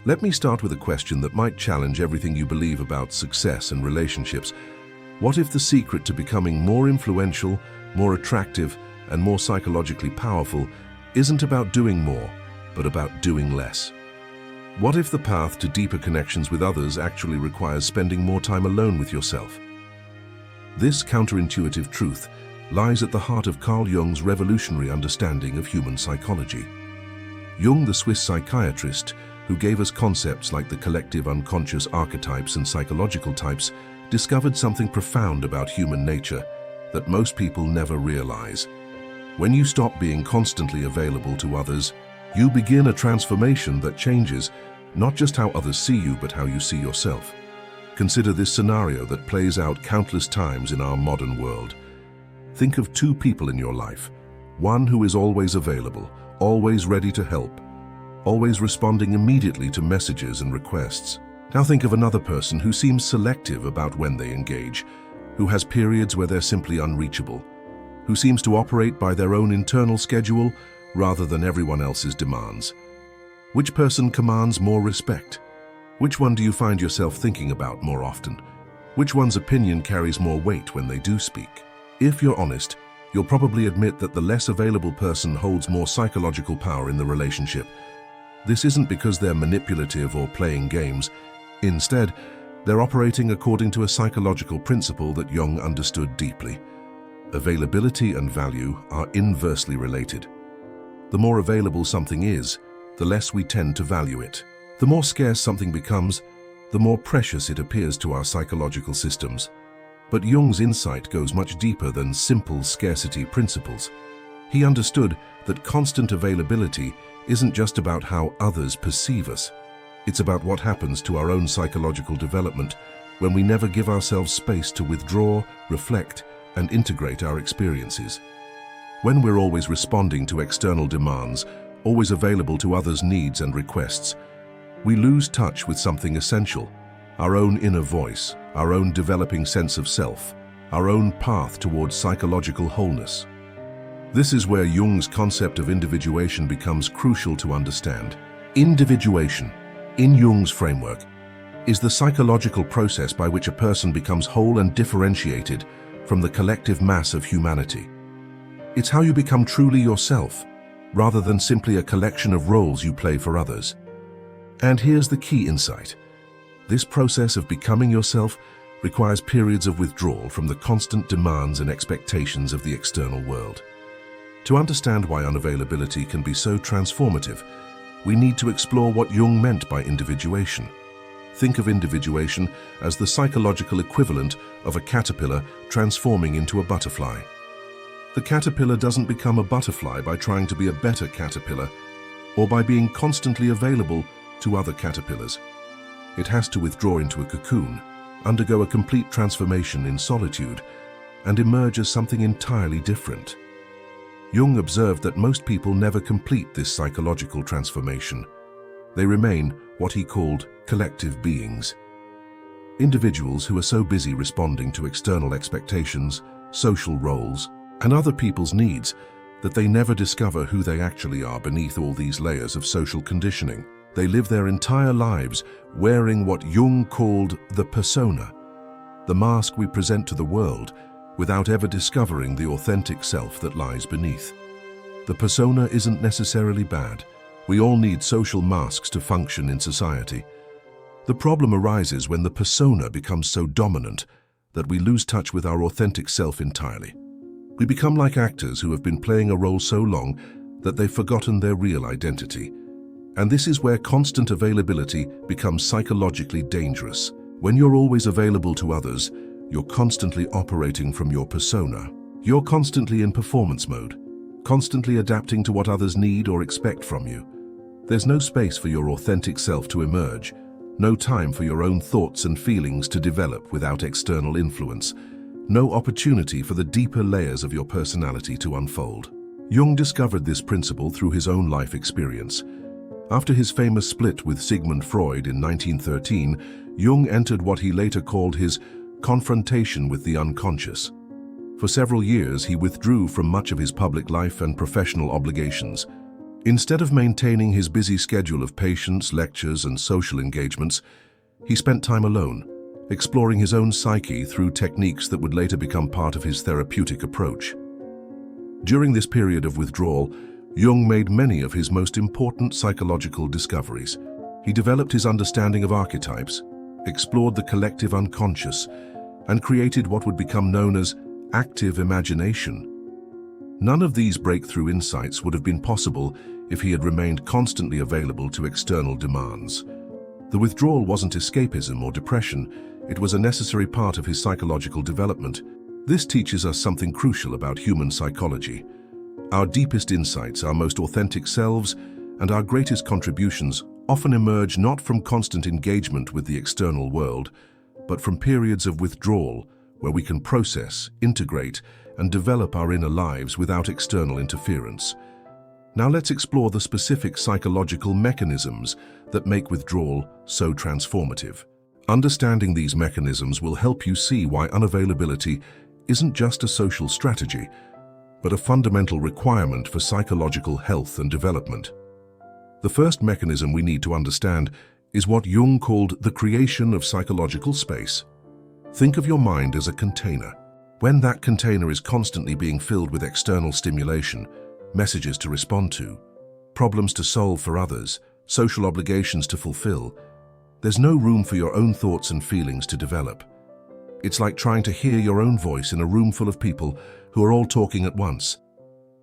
Let me start with a question that might challenge everything you believe about success and relationships. What if the secret to becoming more influential, more attractive, and more psychologically powerful isn't about doing more, but about doing less? What if the path to deeper connections with others actually requires spending more time alone with yourself? This counterintuitive truth lies at the heart of Carl Jung's revolutionary understanding of human psychology. Jung, the Swiss psychiatrist, who gave us concepts like the collective unconscious archetypes and psychological types, discovered something profound about human nature that most people never realize. When you stop being constantly available to others, you begin a transformation that changes not just how others see you, but how you see yourself. Consider this scenario that plays out countless times in our modern world. Think of two people in your life. One who is always available, always ready to help, always responding immediately to messages and requests. Now think of another person who seems selective about when they engage, who has periods where they're simply unreachable, who seems to operate by their own internal schedule rather than everyone else's demands. Which person commands more respect? Which one do you find yourself thinking about more often? Which one's opinion carries more weight when they do speak? If you're honest, you'll probably admit that the less available person holds more psychological power in the relationship. This isn't because they're manipulative or playing games. Instead, they're operating according to a psychological principle that Jung understood deeply. Availability and value are inversely related. The more available something is, the less we tend to value it. The more scarce something becomes, the more precious it appears to our psychological systems. But Jung's insight goes much deeper than simple scarcity principles. He understood that constant availability isn't just about how others perceive us. It's about what happens to our own psychological development when we never give ourselves space to withdraw, reflect, and integrate our experiences. When we're always responding to external demands, always available to others' needs and requests, we lose touch with something essential: our own inner voice, our own developing sense of self, our own path towards psychological wholeness. This is where Jung's concept of individuation becomes crucial to understand. Individuation, in Jung's framework, is the psychological process by which a person becomes whole and differentiated from the collective mass of humanity. It's how you become truly yourself, rather than simply a collection of roles you play for others. And here's the key insight. This process of becoming yourself requires periods of withdrawal from the constant demands and expectations of the external world. To understand why unavailability can be so transformative, we need to explore what Jung meant by individuation. Think of individuation as the psychological equivalent of a caterpillar transforming into a butterfly. The caterpillar doesn't become a butterfly by trying to be a better caterpillar or by being constantly available to other caterpillars. It has to withdraw into a cocoon, undergo a complete transformation in solitude, and emerge as something entirely different. Jung observed that most people never complete this psychological transformation. They remain what he called collective beings. Individuals who are so busy responding to external expectations, social roles, and other people's needs that they never discover who they actually are beneath all these layers of social conditioning. They live their entire lives wearing what Jung called the persona, the mask we present to the world, without ever discovering the authentic self that lies beneath. The persona isn't necessarily bad. We all need social masks to function in society. The problem arises when the persona becomes so dominant that we lose touch with our authentic self entirely. We become like actors who have been playing a role so long that they've forgotten their real identity. And this is where constant availability becomes psychologically dangerous. When you're always available to others, you're constantly operating from your persona. You're constantly in performance mode, constantly adapting to what others need or expect from you. There's no space for your authentic self to emerge, no time for your own thoughts and feelings to develop without external influence, no opportunity for the deeper layers of your personality to unfold. Jung discovered this principle through his own life experience. After his famous split with Sigmund Freud in 1913, Jung entered what he later called his confrontation with the unconscious. For several years, he withdrew from much of his public life and professional obligations. Instead of maintaining his busy schedule of patients, lectures, and social engagements, he spent time alone, exploring his own psyche through techniques that would later become part of his therapeutic approach. During this period of withdrawal, Jung made many of his most important psychological discoveries. He developed his understanding of archetypes, explored the collective unconscious, and created what would become known as active imagination. None of these breakthrough insights would have been possible if he had remained constantly available to external demands. The withdrawal wasn't escapism or depression, it was a necessary part of his psychological development. This teaches us something crucial about human psychology. Our deepest insights, our most authentic selves, and our greatest contributions often emerge not from constant engagement with the external world, but from periods of withdrawal where we can process, integrate, and develop our inner lives without external interference. Now let's explore the specific psychological mechanisms that make withdrawal so transformative. Understanding these mechanisms will help you see why unavailability isn't just a social strategy, but a fundamental requirement for psychological health and development. The first mechanism we need to understand is what Jung called the creation of psychological space. Think of your mind as a container. When that container is constantly being filled with external stimulation, messages to respond to, problems to solve for others, social obligations to fulfill, there's no room for your own thoughts and feelings to develop. It's like trying to hear your own voice in a room full of people who are all talking at once.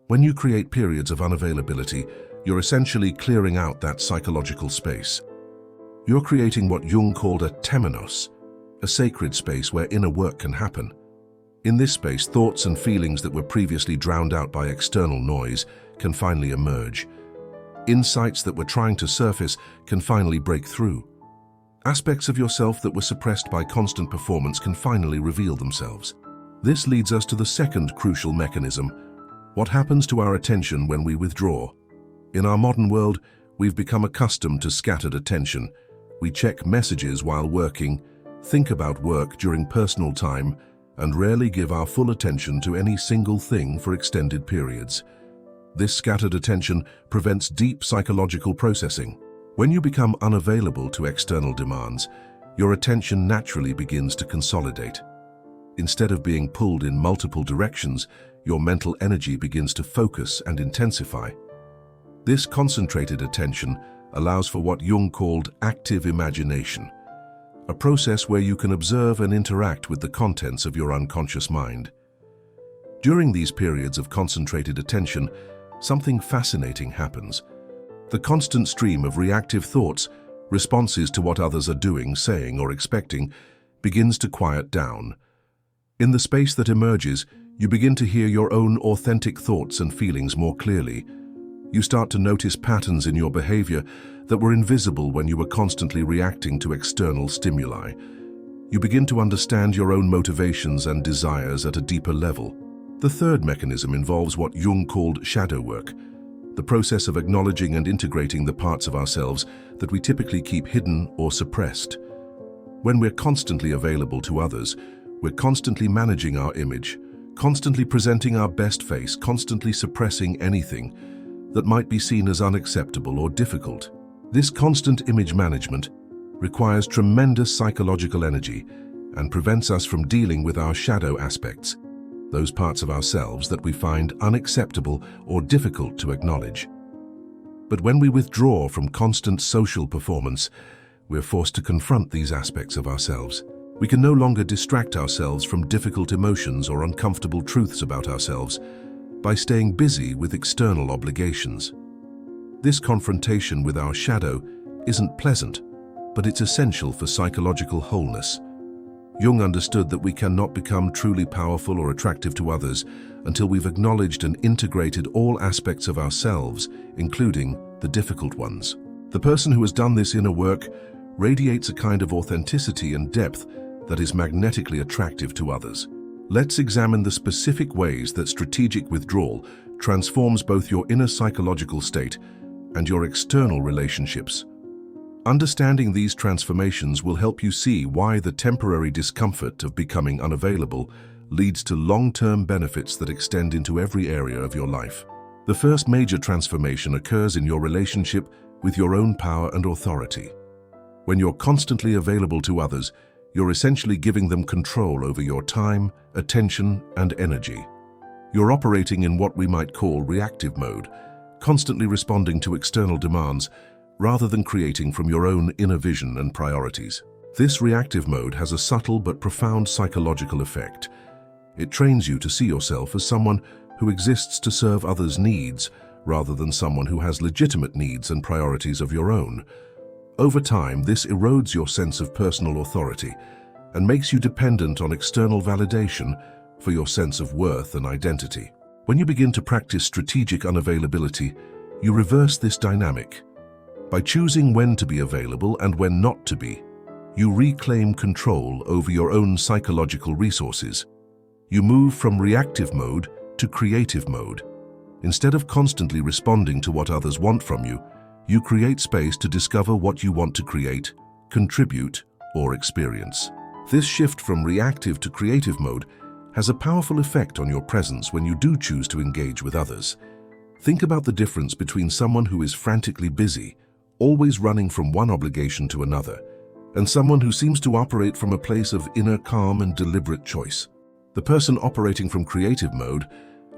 When you create periods of unavailability, you're essentially clearing out that psychological space. You're creating what Jung called a temenos, a sacred space where inner work can happen. In this space, thoughts and feelings that were previously drowned out by external noise can finally emerge. Insights that were trying to surface can finally break through. Aspects of yourself that were suppressed by constant performance can finally reveal themselves. This leads us to the second crucial mechanism: what happens to our attention when we withdraw. In our modern world, we've become accustomed to scattered attention. We check messages while working, think about work during personal time, and rarely give our full attention to any single thing for extended periods. This scattered attention prevents deep psychological processing. When you become unavailable to external demands, your attention naturally begins to consolidate. Instead of being pulled in multiple directions, your mental energy begins to focus and intensify. This concentrated attention allows for what Jung called active imagination, a process where you can observe and interact with the contents of your unconscious mind. During these periods of concentrated attention, something fascinating happens. The constant stream of reactive thoughts, responses to what others are doing, saying, or expecting, begins to quiet down. In the space that emerges, you begin to hear your own authentic thoughts and feelings more clearly. You start to notice patterns in your behavior that were invisible when you were constantly reacting to external stimuli. You begin to understand your own motivations and desires at a deeper level. The third mechanism involves what Jung called shadow work, the process of acknowledging and integrating the parts of ourselves that we typically keep hidden or suppressed. When we're constantly available to others, we're constantly managing our image, constantly presenting our best face, constantly suppressing anything that might be seen as unacceptable or difficult. This constant image management requires tremendous psychological energy and prevents us from dealing with our shadow aspects, those parts of ourselves that we find unacceptable or difficult to acknowledge. But when we withdraw from constant social performance, we're forced to confront these aspects of ourselves. We can no longer distract ourselves from difficult emotions or uncomfortable truths about ourselves by staying busy with external obligations. This confrontation with our shadow isn't pleasant, but it's essential for psychological wholeness. Jung understood that we cannot become truly powerful or attractive to others until we've acknowledged and integrated all aspects of ourselves, including the difficult ones. The person who has done this inner work radiates a kind of authenticity and depth that is magnetically attractive to others. Let's examine the specific ways that strategic withdrawal transforms both your inner psychological state and your external relationships. Understanding these transformations will help you see why the temporary discomfort of becoming unavailable leads to long-term benefits that extend into every area of your life. The first major transformation occurs in your relationship with your own power and authority. When you're constantly available to others, you're essentially giving them control over your time, attention, and energy. You're operating in what we might call reactive mode, constantly responding to external demands rather than creating from your own inner vision and priorities. This reactive mode has a subtle but profound psychological effect. It trains you to see yourself as someone who exists to serve others' needs rather than someone who has legitimate needs and priorities of your own. Over time, this erodes your sense of personal authority and makes you dependent on external validation for your sense of worth and identity. When you begin to practice strategic unavailability, you reverse this dynamic. By choosing when to be available and when not to be, you reclaim control over your own psychological resources. You move from reactive mode to creative mode. Instead of constantly responding to what others want from you, you create space to discover what you want to create, contribute, or experience. This shift from reactive to creative mode has a powerful effect on your presence when you do choose to engage with others. Think about the difference between someone who is frantically busy, always running from one obligation to another, and someone who seems to operate from a place of inner calm and deliberate choice. The person operating from creative mode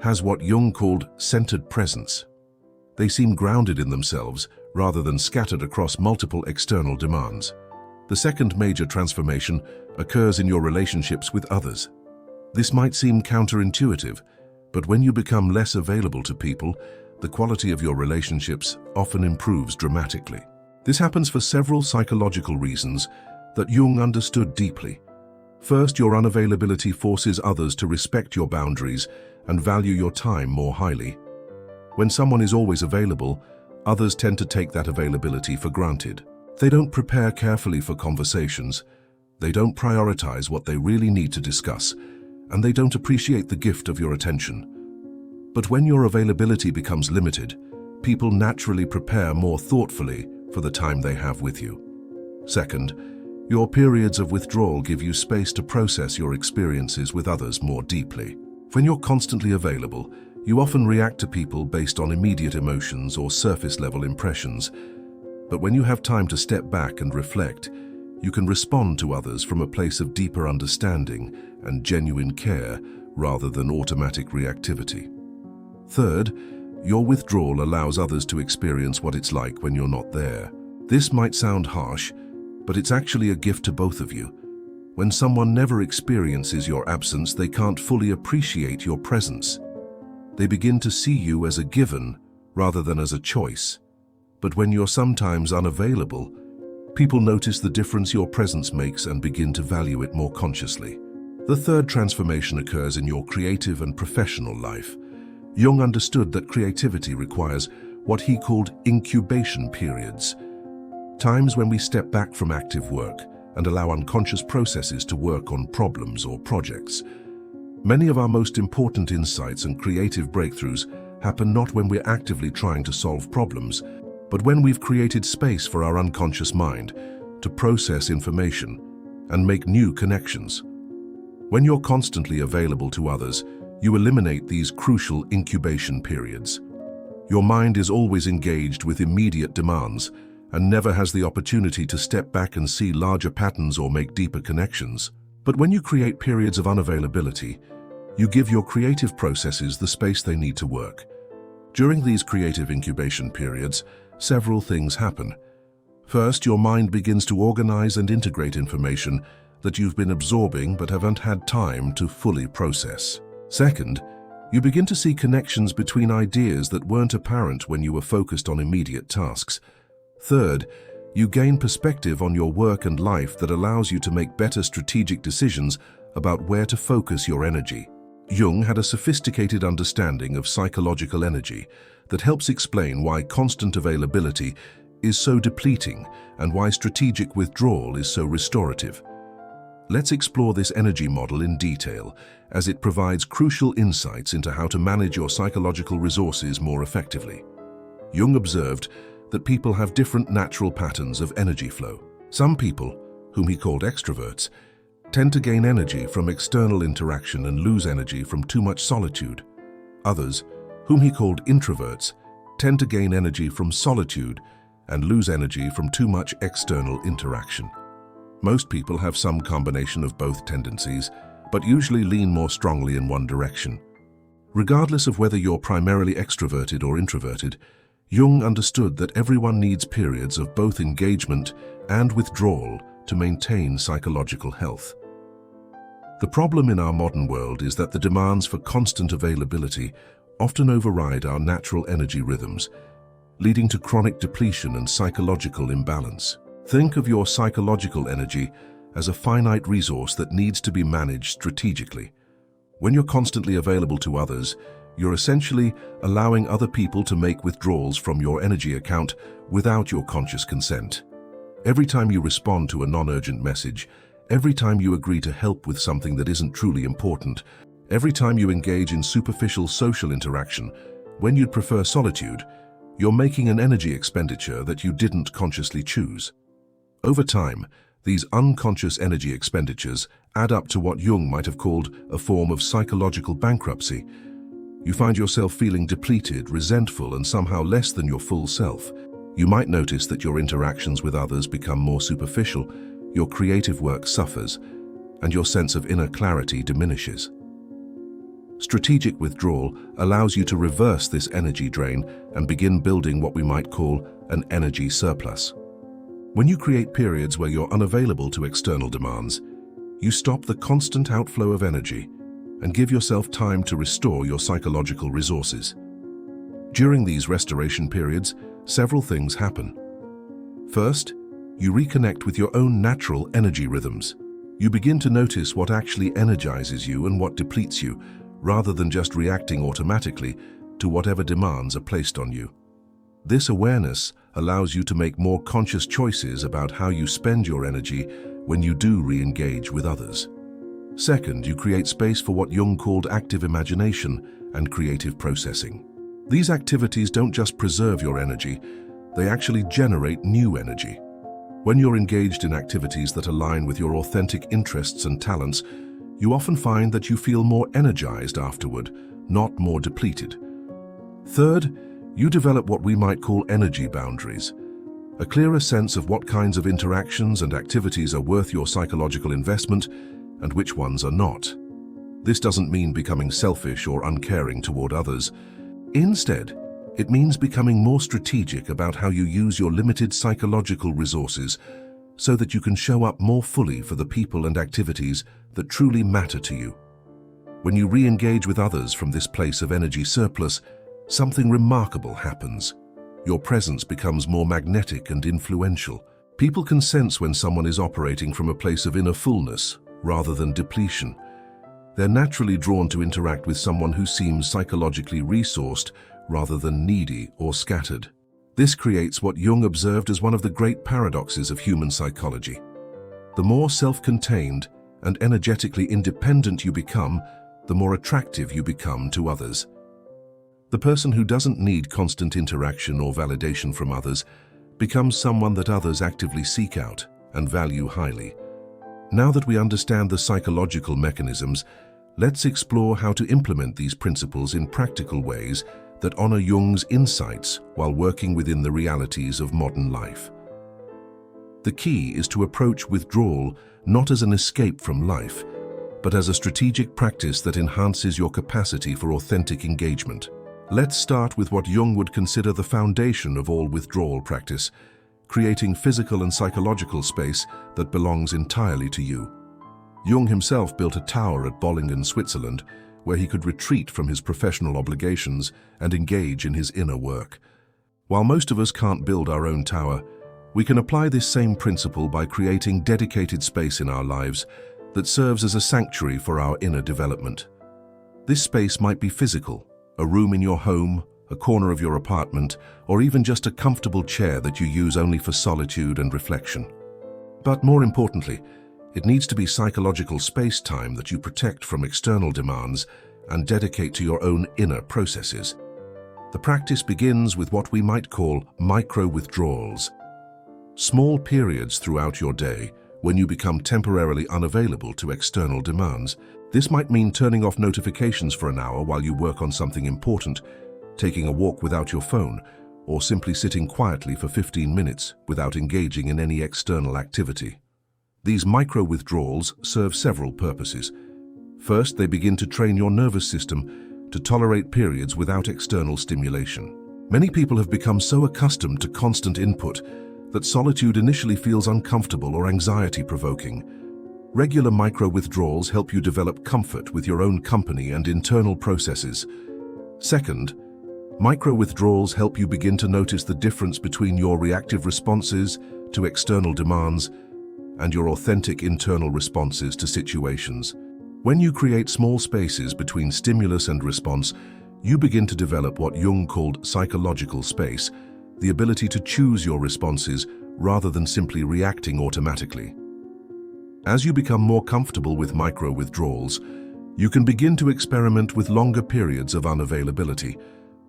has what Jung called centered presence. They seem grounded in themselves rather than scattered across multiple external demands. The second major transformation occurs in your relationships with others. This might seem counterintuitive, but when you become less available to people, the quality of your relationships often improves dramatically. This happens for several psychological reasons that Jung understood deeply. First, your unavailability forces others to respect your boundaries and value your time more highly. When someone is always available, others tend to take that availability for granted. They don't prepare carefully for conversations, they don't prioritize what they really need to discuss, and they don't appreciate the gift of your attention. But when your availability becomes limited, people naturally prepare more thoughtfully for the time they have with you. Second, your periods of withdrawal give you space to process your experiences with others more deeply. When you're constantly available, you often react to people based on immediate emotions or surface-level impressions. But when you have time to step back and reflect, you can respond to others from a place of deeper understanding and genuine care rather than automatic reactivity. Third, your withdrawal allows others to experience what it's like when you're not there. This might sound harsh, but it's actually a gift to both of you. When someone never experiences your absence, they can't fully appreciate your presence. They begin to see you as a given rather than as a choice. But when you're sometimes unavailable, people notice the difference your presence makes and begin to value it more consciously. The third transformation occurs in your creative and professional life. Jung understood that creativity requires what he called incubation periods, times when we step back from active work and allow unconscious processes to work on problems or projects. Many of our most important insights and creative breakthroughs happen not when we're actively trying to solve problems, but when we've created space for our unconscious mind to process information and make new connections. When you're constantly available to others, you eliminate these crucial incubation periods. Your mind is always engaged with immediate demands and never has the opportunity to step back and see larger patterns or make deeper connections. But when you create periods of unavailability, you give your creative processes the space they need to work. During these creative incubation periods, several things happen. First, your mind begins to organize and integrate information that you've been absorbing but haven't had time to fully process. Second, you begin to see connections between ideas that weren't apparent when you were focused on immediate tasks. Third, you gain perspective on your work and life that allows you to make better strategic decisions about where to focus your energy. Jung had a sophisticated understanding of psychological energy that helps explain why constant availability is so depleting and why strategic withdrawal is so restorative. Let's explore this energy model in detail, as it provides crucial insights into how to manage your psychological resources more effectively. Jung observed that people have different natural patterns of energy flow. Some people, whom he called extroverts, tend to gain energy from external interaction and lose energy from too much solitude. Others, whom he called introverts, tend to gain energy from solitude and lose energy from too much external interaction. Most people have some combination of both tendencies, but usually lean more strongly in one direction. Regardless of whether you're primarily extroverted or introverted, Jung understood that everyone needs periods of both engagement and withdrawal to maintain psychological health. The problem in our modern world is that the demands for constant availability often override our natural energy rhythms, leading to chronic depletion and psychological imbalance. Think of your psychological energy as a finite resource that needs to be managed strategically. When you're constantly available to others, you're essentially allowing other people to make withdrawals from your energy account without your conscious consent. Every time you respond to a non-urgent message, every time you agree to help with something that isn't truly important, every time you engage in superficial social interaction, when you'd prefer solitude, you're making an energy expenditure that you didn't consciously choose. Over time, these unconscious energy expenditures add up to what Jung might have called a form of psychological bankruptcy. You find yourself feeling depleted, resentful, and somehow less than your full self. You might notice that your interactions with others become more superficial, your creative work suffers, and your sense of inner clarity diminishes. Strategic withdrawal allows you to reverse this energy drain and begin building what we might call an energy surplus. When you create periods where you're unavailable to external demands, you stop the constant outflow of energy and give yourself time to restore your psychological resources. During these restoration periods, several things happen. First, you reconnect with your own natural energy rhythms. You begin to notice what actually energizes you and what depletes you, rather than just reacting automatically to whatever demands are placed on you. This awareness allows you to make more conscious choices about how you spend your energy when you do re-engage with others. Second, you create space for what Jung called active imagination and creative processing. These activities don't just preserve your energy, they actually generate new energy. When you're engaged in activities that align with your authentic interests and talents, you often find that you feel more energized afterward, not more depleted. Third, you develop what we might call energy boundaries, a clearer sense of what kinds of interactions and activities are worth your psychological investment and which ones are not. This doesn't mean becoming selfish or uncaring toward others. Instead, it means becoming more strategic about how you use your limited psychological resources so that you can show up more fully for the people and activities that truly matter to you. When you re-engage with others from this place of energy surplus, something remarkable happens. Your presence becomes more magnetic and influential. People can sense when someone is operating from a place of inner fullness rather than depletion. They're naturally drawn to interact with someone who seems psychologically resourced rather than needy or scattered. This creates what Jung observed as one of the great paradoxes of human psychology. The more self-contained and energetically independent you become, the more attractive you become to others. The person who doesn't need constant interaction or validation from others becomes someone that others actively seek out and value highly. Now that we understand the psychological mechanisms, let's explore how to implement these principles in practical ways that honor Jung's insights while working within the realities of modern life. The key is to approach withdrawal not as an escape from life, but as a strategic practice that enhances your capacity for authentic engagement. Let's start with what Jung would consider the foundation of all withdrawal practice, creating physical and psychological space that belongs entirely to you. Jung himself built a tower at Bollingen, Switzerland, where he could retreat from his professional obligations and engage in his inner work. While most of us can't build our own tower, we can apply this same principle by creating dedicated space in our lives that serves as a sanctuary for our inner development. This space might be physical, a room in your home, a corner of your apartment, or even just a comfortable chair that you use only for solitude and reflection. But more importantly, it needs to be psychological space-time that you protect from external demands and dedicate to your own inner processes. The practice begins with what we might call micro-withdrawals, small periods throughout your day when you become temporarily unavailable to external demands. This might mean turning off notifications for an hour while you work on something important, taking a walk without your phone, or simply sitting quietly for 15 minutes without engaging in any external activity. These micro-withdrawals serve several purposes. First, they begin to train your nervous system to tolerate periods without external stimulation. Many people have become so accustomed to constant input that solitude initially feels uncomfortable or anxiety-provoking. Regular micro-withdrawals help you develop comfort with your own company and internal processes. Second, micro-withdrawals help you begin to notice the difference between your reactive responses to external demands and your authentic internal responses to situations. When you create small spaces between stimulus and response, you begin to develop what Jung called psychological space, the ability to choose your responses rather than simply reacting automatically. As you become more comfortable with micro-withdrawals, you can begin to experiment with longer periods of unavailability.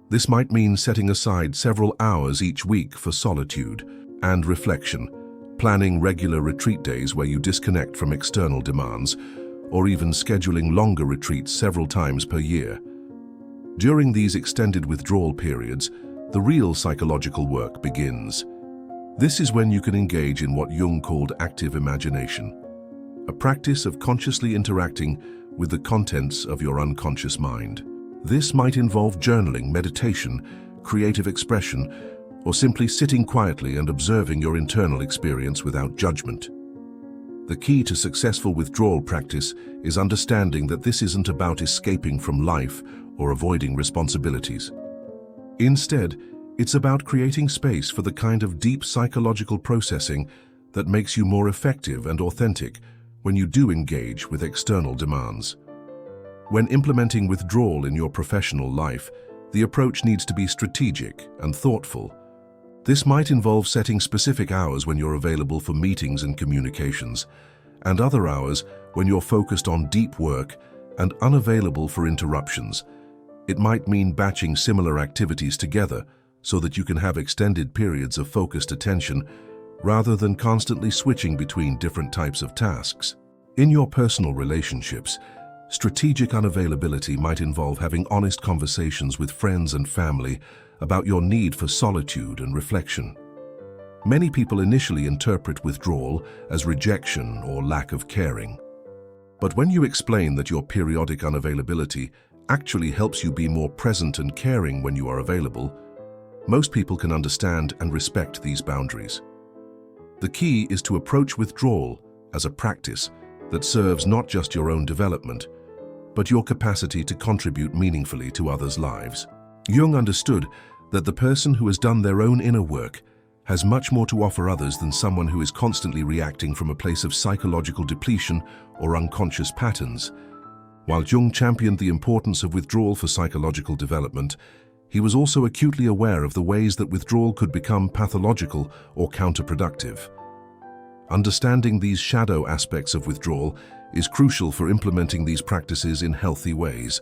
This might mean setting aside several hours each week for solitude and reflection, planning regular retreat days where you disconnect from external demands, or even scheduling longer retreats several times per year. During these extended withdrawal periods, the real psychological work begins. This is when you can engage in what Jung called active imagination, a practice of consciously interacting with the contents of your unconscious mind. This might involve journaling, meditation, creative expression, or simply sitting quietly and observing your internal experience without judgment. The key to successful withdrawal practice is understanding that this isn't about escaping from life or avoiding responsibilities. Instead, it's about creating space for the kind of deep psychological processing that makes you more effective and authentic when you do engage with external demands. When implementing withdrawal in your professional life, the approach needs to be strategic and thoughtful. This might involve setting specific hours when you're available for meetings and communications, and other hours when you're focused on deep work and unavailable for interruptions. It might mean batching similar activities together so that you can have extended periods of focused attention rather than constantly switching between different types of tasks. In your personal relationships, strategic unavailability might involve having honest conversations with friends and family about your need for solitude and reflection. Many people initially interpret withdrawal as rejection or lack of caring. But when you explain that your periodic unavailability actually helps you be more present and caring when you are available, most people can understand and respect these boundaries. The key is to approach withdrawal as a practice that serves not just your own development, but your capacity to contribute meaningfully to others' lives. Jung understood that the person who has done their own inner work has much more to offer others than someone who is constantly reacting from a place of psychological depletion or unconscious patterns. While Jung championed the importance of withdrawal for psychological development, he was also acutely aware of the ways that withdrawal could become pathological or counterproductive. Understanding these shadow aspects of withdrawal is crucial for implementing these practices in healthy ways.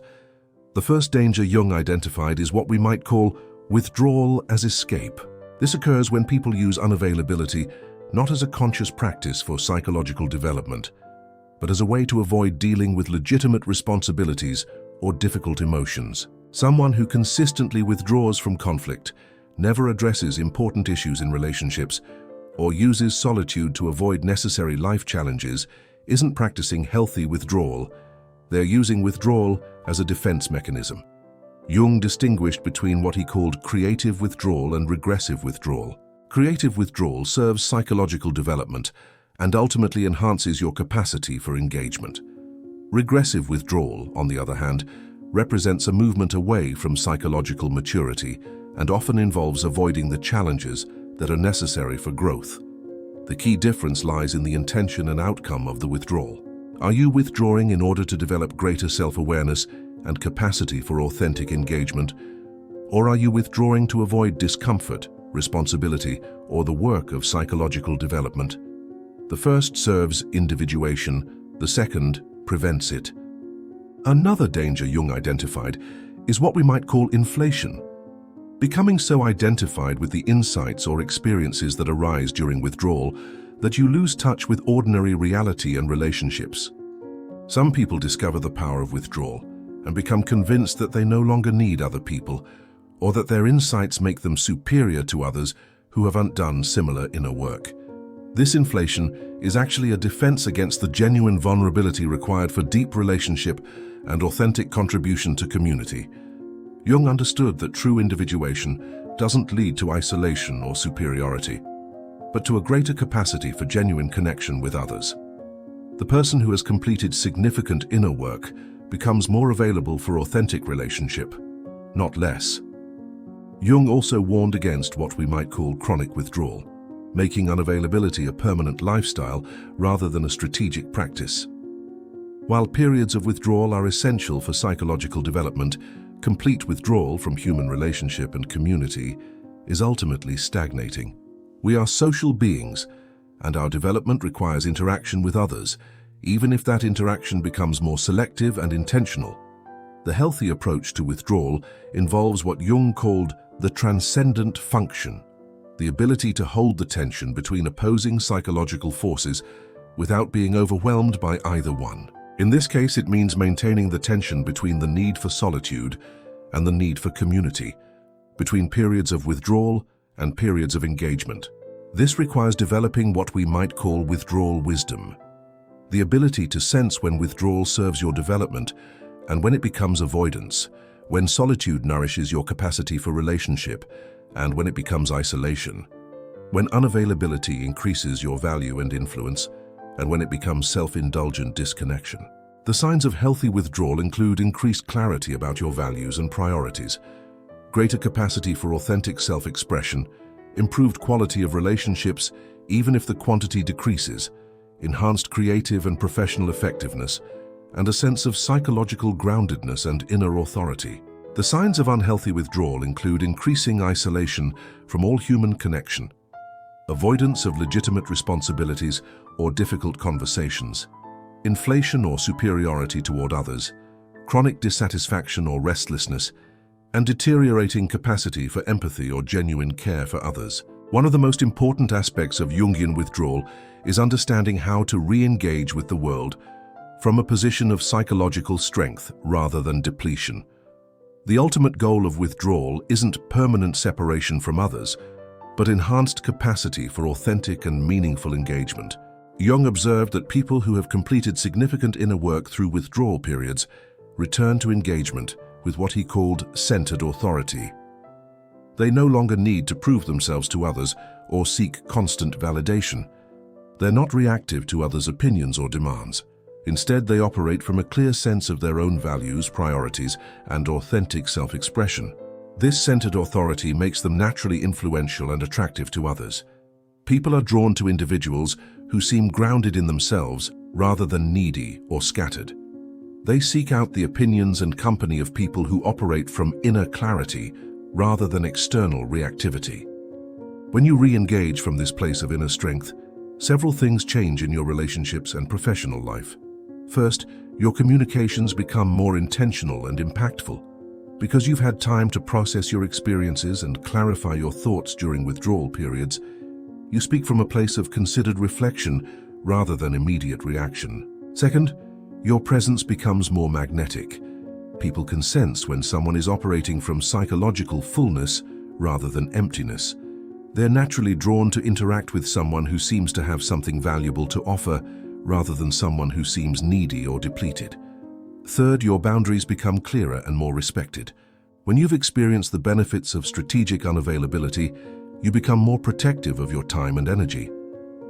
The first danger Jung identified is what we might call withdrawal as escape. This occurs when people use unavailability not as a conscious practice for psychological development, but as a way to avoid dealing with legitimate responsibilities or difficult emotions. Someone who consistently withdraws from conflict, never addresses important issues in relationships, or uses solitude to avoid necessary life challenges isn't practicing healthy withdrawal. They're using withdrawal as a defense mechanism. Jung distinguished between what he called creative withdrawal and regressive withdrawal. Creative withdrawal serves psychological development and ultimately enhances your capacity for engagement. Regressive withdrawal, on the other hand, represents a movement away from psychological maturity and often involves avoiding the challenges that are necessary for growth. The key difference lies in the intention and outcome of the withdrawal. Are you withdrawing in order to develop greater self-awareness and capacity for authentic engagement? Or are you withdrawing to avoid discomfort, responsibility, or the work of psychological development? The first serves individuation, the second prevents it. Another danger Jung identified is what we might call inflation. Becoming so identified with the insights or experiences that arise during withdrawal that you lose touch with ordinary reality and relationships. Some people discover the power of withdrawal and become convinced that they no longer need other people, or that their insights make them superior to others who haven't done similar inner work. This inflation is actually a defense against the genuine vulnerability required for deep relationship and authentic contribution to community. Jung understood that true individuation doesn't lead to isolation or superiority, but to a greater capacity for genuine connection with others. The person who has completed significant inner work becomes more available for authentic relationship, not less. Jung also warned against what we might call chronic withdrawal, making unavailability a permanent lifestyle rather than a strategic practice. While periods of withdrawal are essential for psychological development, complete withdrawal from human relationship and community is ultimately stagnating. We are social beings, and our development requires interaction with others, even if that interaction becomes more selective and intentional. The healthy approach to withdrawal involves what Jung called the transcendent function, the ability to hold the tension between opposing psychological forces without being overwhelmed by either one. In this case, it means maintaining the tension between the need for solitude and the need for community, between periods of withdrawal and periods of engagement. This requires developing what we might call withdrawal wisdom, the ability to sense when withdrawal serves your development and when it becomes avoidance, when solitude nourishes your capacity for relationship and when it becomes isolation, when unavailability increases your value and influence, and when it becomes self-indulgent disconnection. The signs of healthy withdrawal include increased clarity about your values and priorities, greater capacity for authentic self-expression, improved quality of relationships even if the quantity decreases, enhanced creative and professional effectiveness, and a sense of psychological groundedness and inner authority. The signs of unhealthy withdrawal include increasing isolation from all human connection, avoidance of legitimate responsibilities or difficult conversations, inflation or superiority toward others, chronic dissatisfaction or restlessness, and deteriorating capacity for empathy or genuine care for others. One of the most important aspects of Jungian withdrawal is understanding how to re-engage with the world from a position of psychological strength rather than depletion. The ultimate goal of withdrawal isn't permanent separation from others, but enhanced capacity for authentic and meaningful engagement. Jung observed that people who have completed significant inner work through withdrawal periods return to engagement with what he called centered authority. They no longer need to prove themselves to others or seek constant validation. They're not reactive to others' opinions or demands. Instead, they operate from a clear sense of their own values, priorities, and authentic self-expression. This centered authority makes them naturally influential and attractive to others. People are drawn to individuals who seem grounded in themselves rather than needy or scattered. They seek out the opinions and company of people who operate from inner clarity rather than external reactivity. When you re-engage from this place of inner strength, several things change in your relationships and professional life. First, your communications become more intentional and impactful. Because you've had time to process your experiences and clarify your thoughts during withdrawal periods, you speak from a place of considered reflection rather than immediate reaction. Second, your presence becomes more magnetic. People can sense when someone is operating from psychological fullness rather than emptiness. They're naturally drawn to interact with someone who seems to have something valuable to offer rather than someone who seems needy or depleted. Third, your boundaries become clearer and more respected. When you've experienced the benefits of strategic unavailability, you become more protective of your time and energy.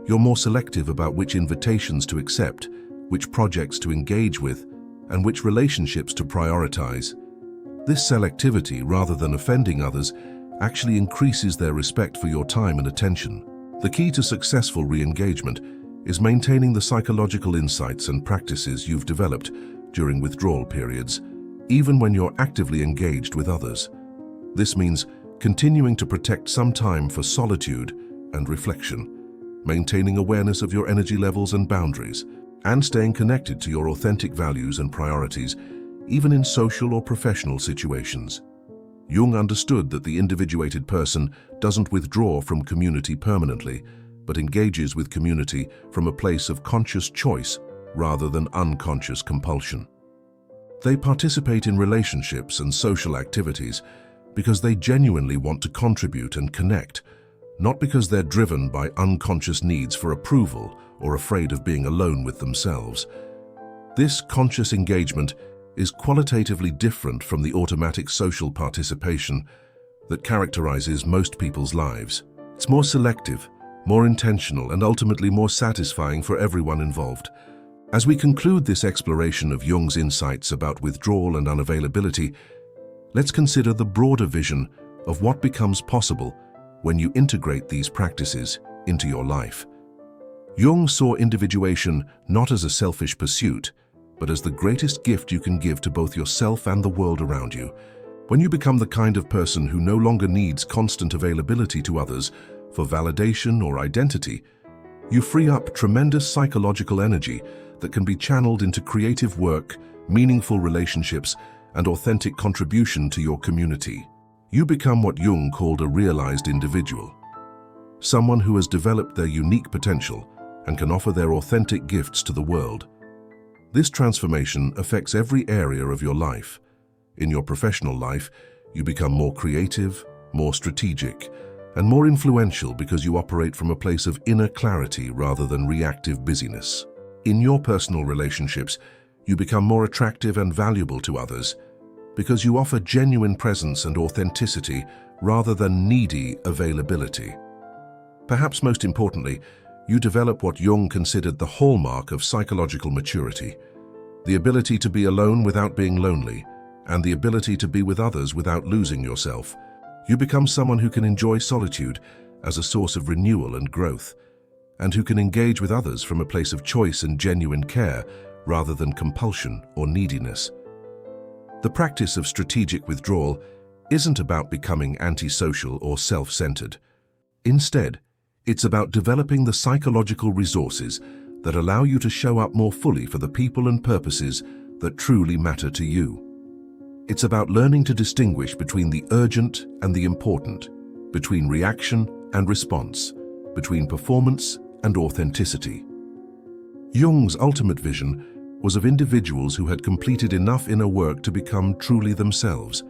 You're more selective about which invitations to accept, which projects to engage with, and which relationships to prioritize. This selectivity, rather than offending others, actually increases their respect for your time and attention. The key to successful re-engagement is maintaining the psychological insights and practices you've developed during withdrawal periods, even when you're actively engaged with others. This means continuing to protect some time for solitude and reflection, maintaining awareness of your energy levels and boundaries, and staying connected to your authentic values and priorities, even in social or professional situations. Jung understood that the individuated person doesn't withdraw from community permanently, but engages with community from a place of conscious choice rather than unconscious compulsion. They participate in relationships and social activities, because they genuinely want to contribute and connect, not because they're driven by unconscious needs for approval or afraid of being alone with themselves. This conscious engagement is qualitatively different from the automatic social participation that characterizes most people's lives. It's more selective, more intentional, and ultimately more satisfying for everyone involved. As we conclude this exploration of Jung's insights about withdrawal and unavailability, let's consider the broader vision of what becomes possible when you integrate these practices into your life. Jung saw individuation not as a selfish pursuit, but as the greatest gift you can give to both yourself and the world around you. When you become the kind of person who no longer needs constant availability to others for validation or identity, you free up tremendous psychological energy that can be channeled into creative work, meaningful relationships, and authentic contribution to your community. You become what Jung called a realized individual, someone who has developed their unique potential and can offer their authentic gifts to the world. This transformation affects every area of your life. In your professional life, you become more creative, more strategic, and more influential because you operate from a place of inner clarity rather than reactive busyness. In your personal relationships, you become more attractive and valuable to others because you offer genuine presence and authenticity rather than needy availability. Perhaps most importantly, you develop what Jung considered the hallmark of psychological maturity: the ability to be alone without being lonely, and the ability to be with others without losing yourself. You become someone who can enjoy solitude as a source of renewal and growth, and who can engage with others from a place of choice and genuine care rather than compulsion or neediness. The practice of strategic withdrawal isn't about becoming antisocial or self-centered. Instead, it's about developing the psychological resources that allow you to show up more fully for the people and purposes that truly matter to you. It's about learning to distinguish between the urgent and the important, between reaction and response, between performance and authenticity. Jung's ultimate vision was of individuals who had completed enough inner work to become truly themselves,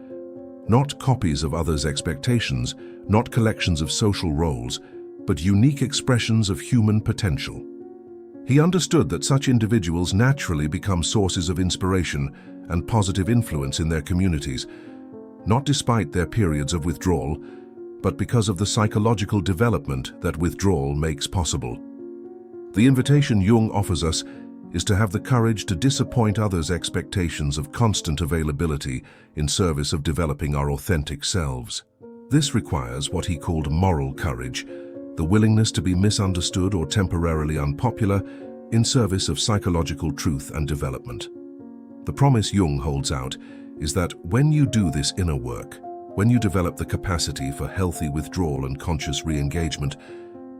not copies of others' expectations, not collections of social roles, but unique expressions of human potential. He understood that such individuals naturally become sources of inspiration and positive influence in their communities, not despite their periods of withdrawal, but because of the psychological development that withdrawal makes possible. The invitation Jung offers us is to have the courage to disappoint others' expectations of constant availability in service of developing our authentic selves. This requires what he called moral courage, the willingness to be misunderstood or temporarily unpopular in service of psychological truth and development. The promise Jung holds out is that when you do this inner work, when you develop the capacity for healthy withdrawal and conscious re-engagement,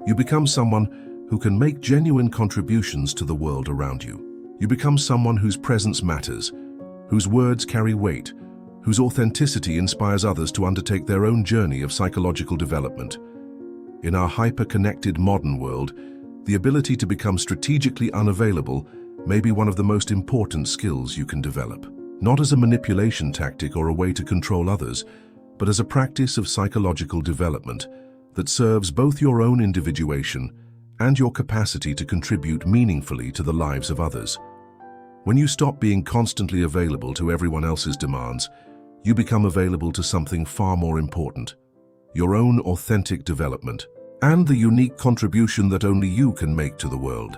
you become someone who can make genuine contributions to the world around you. You become someone whose presence matters, whose words carry weight, whose authenticity inspires others to undertake their own journey of psychological development. In our hyper-connected modern world, the ability to become strategically unavailable may be one of the most important skills you can develop. Not as a manipulation tactic or a way to control others, but as a practice of psychological development that serves both your own individuation and your capacity to contribute meaningfully to the lives of others. When you stop being constantly available to everyone else's demands, you become available to something far more important: your own authentic development and the unique contribution that only you can make to the world.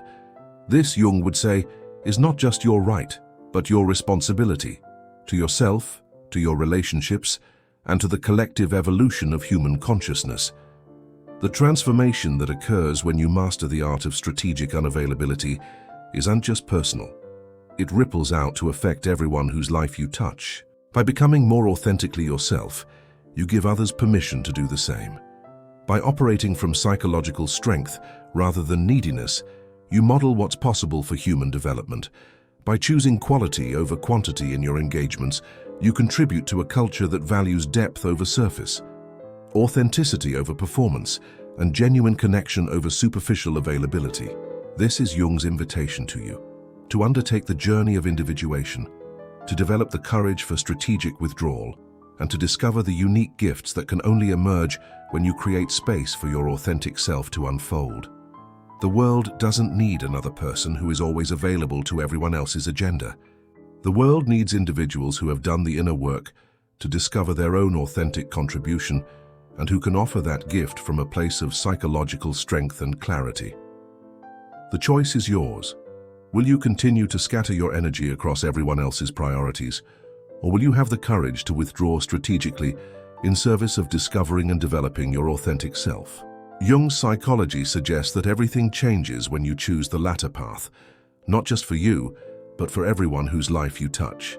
This, Jung would say, is not just your right, but your responsibility to yourself, to your relationships, and to the collective evolution of human consciousness. The transformation that occurs when you master the art of strategic unavailability isn't just personal. It ripples out to affect everyone whose life you touch. By becoming more authentically yourself, you give others permission to do the same. By operating from psychological strength rather than neediness, you model what's possible for human development. By choosing quality over quantity in your engagements, you contribute to a culture that values depth over surface, authenticity over performance, and genuine connection over superficial availability. This is Jung's invitation to you, to undertake the journey of individuation, to develop the courage for strategic withdrawal, and to discover the unique gifts that can only emerge when you create space for your authentic self to unfold. The world doesn't need another person who is always available to everyone else's agenda. The world needs individuals who have done the inner work to discover their own authentic contribution and who can offer that gift from a place of psychological strength and clarity. The choice is yours. Will you continue to scatter your energy across everyone else's priorities, or will you have the courage to withdraw strategically in service of discovering and developing your authentic self? Jung's psychology suggests that everything changes when you choose the latter path, not just for you, but for everyone whose life you touch.